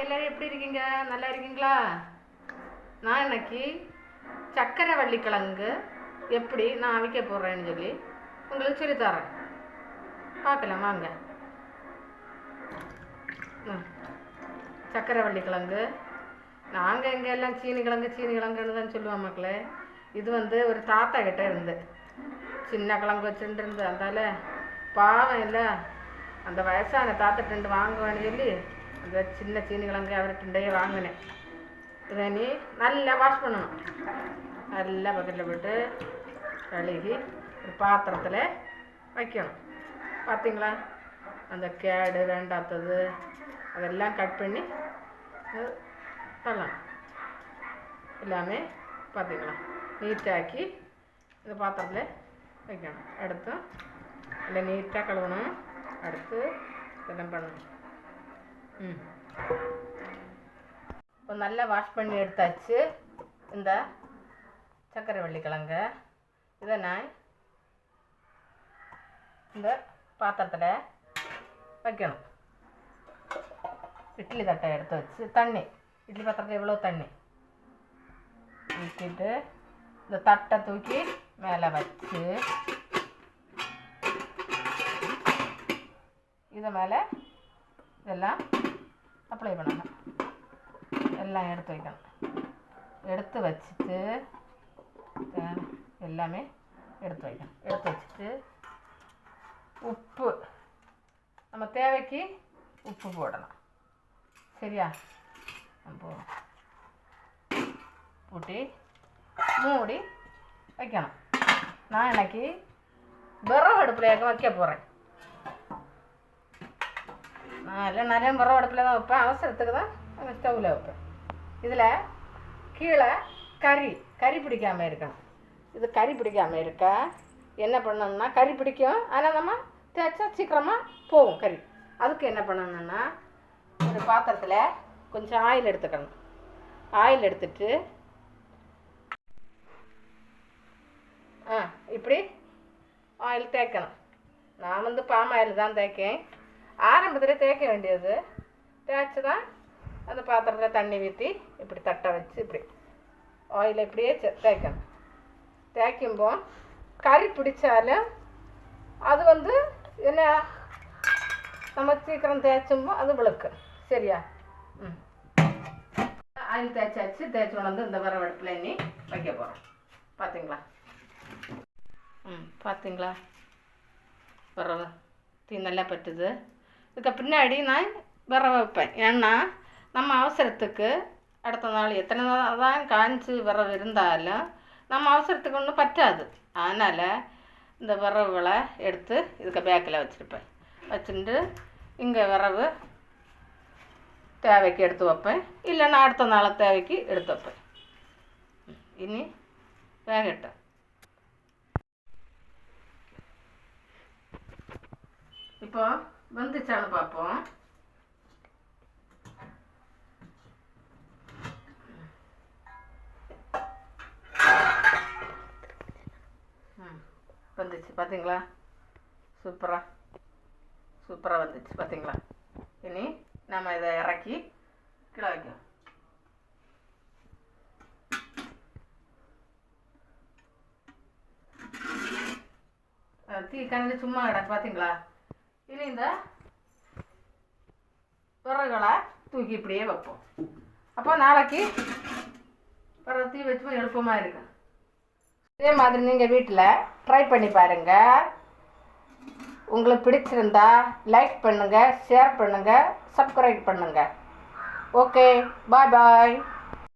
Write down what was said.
எல்லாரும் எப்படி இருக்கீங்க? நல்லா இருக்கீங்களா? நான் இன்னைக்கு சக்கரை வள்ளிக்கிழங்கு எப்படி நான் அவிக்க போடுறேன்னு சொல்லி உங்களுக்கு சொல்லித்தரேன். பார்க்கலாம் வாங்க. சக்கரை வள்ளிக்கிழங்கு நாங்கள் இங்கே எல்லாம் சீனி கிழங்குன்னு தான் சொல்லுவோம் மக்களே. இது ஒரு தாத்தா கிட்டே இருந்து சின்ன கிழங்கு வச்சுட்டு இருந்து அந்தால பாவம் இல்லை, அந்த வயசான தாத்தாட்டு வாங்குவேன்னு சொல்லி அந்த சின்ன சீனி கிழங்கு அவர்கிட்டயே வாங்கினேன். இதை நீ நல்லா வாஷ் பண்ணணும். நல்லா பக்கெட்டில் போட்டு கழுகி ஒரு பாத்திரத்தில் வைக்கணும். பார்த்தீங்களா, அந்த கேடு வேண்டாத்தது அதெல்லாம் கட் பண்ணி தள்ளணும். எல்லாமே பார்த்தீங்களா நீட்டாக்கி இந்த பாத்திரத்தில் வைக்கணும். எடுத்து இல்லை நீட்டாக கழுவணும். அடுத்து இதெல்லாம் பண்ணணும். இப்போ நல்லா வாஷ் பண்ணி எடுத்தாச்சு. இந்த சக்கரை வள்ளிக்கிழங்க இதை நான் இந்த பாத்திரத்தில் வைக்கணும். இட்லி தட்டை எடுத்து வச்சு தண்ணி, இட்லி பாத்திரத்தில் இவ்வளோ தண்ணி ஊற்றிட்டு இந்த தட்டை தூக்கி மேலே வச்சு இதை மேலே இதெல்லாம் அப்ளை பண்ணணும். எல்லாம் எடுத்து வைக்கணும். எடுத்து வச்சுட்டு எல்லாமே எடுத்து வைக்கணும். எடுத்து வச்சுட்டு உப்பு நம்ம தேவைக்கு உப்பு போடணும். சரியா? அப்போ போட்டு மூடி வைக்கணும். நான் இன்னைக்கு விறகு அடுப்பில் வைக்க போகிறேன். நான் எல்லாம் நிறைய விறகு அடுப்பில் தான் வைப்பேன். அவசரத்துக்கு தான் நாங்கள் ஸ்டவ்வில் வைப்பேன். இதில் கீழே கறி பிடிக்காமல் இருக்கணும். இது கறி பிடிக்காமல் இருக்க என்ன பண்ணணும்னா, கறி பிடிக்கும் ஆனால் நம்ம தேய்ச்சா சீக்கிரமாக போகும் கறி. அதுக்கு என்ன பண்ணணும்னா, ஒரு பாத்திரத்தில் கொஞ்சம் ஆயில் எடுத்துக்கணும். ஆயில் எடுத்துட்டு இப்படி ஆயில் தேய்க்கணும். நான் பாம் ஆயில் தான் தேய்க்கேன். ஆரம்பத்தில் தேய்க்க வேண்டியது. தேய்ச்சி தான் அந்த பாத்திரத்தில் தண்ணி ஊற்றி இப்படி தட்டை வச்சு இப்படி ஆயில் இப்படியே தேய்க்கணும். தேய்க்கும்போது கறி பிடிச்சாலும் அது என்ன நம்ம சீக்கிரம் தேய்ச்சும்போது அது விளக்கு. சரியா? ஆயில் தேய்ச்சாச்சு. தேய்ச்சி கொண்டு இந்த விறகு அடுப்பில் எண்ணி வைக்க போகிறோம். பார்த்தீங்களா? பார்த்தீங்களா விறகு தீ நல்லா பட்டுது. இதுக்கு பின்னாடி நான் விறகு வைப்பேன். ஏன்னா நம்ம அவசரத்துக்கு அடுத்த நாள் எத்தனை நாள் தான் காய்ச்சி விறகு இருந்தாலும் நம்ம அவசரத்துக்கு ஒன்றும் பற்றாது. அதனால் இந்த விறகுகளை எடுத்து இதுக்கு பேக்கில் வச்சுருப்பேன். வச்சுட்டு இங்கே விறகு தேவைக்கு எடுத்து வைப்பேன். இல்லைன்னா அடுத்த நாள் தேவைக்கு எடுத்து வைப்பேன். இனி வேகட்டும். இப்போ வந்துச்சான்னு பார்ப்போம். வந்துச்சு பார்த்தீங்களா? சூப்பராக வந்துச்சு பார்த்தீங்களா? இனி நம்ம இதை இறக்கி கீழே வைக்கும். தீ கண்ணு சும்மா கிடக்கு பார்த்தீங்களா? இனி இந்த விறகுகளை தூக்கி இப்படியே வைப்போம். அப்போ நாளைக்கு விறகு தீ வச்சுமா எழுப்பமாக இருக்கும். இதே மாதிரி நீங்கள் வீட்டில் ட்ரை பண்ணி பாருங்கள். உங்களுக்கு பிடிச்சிருந்தா லைக் பண்ணுங்கள், ஷேர் பண்ணுங்கள், சப்ஸ்கிரைப் பண்ணுங்கள். ஓகே, பாய் பாய்.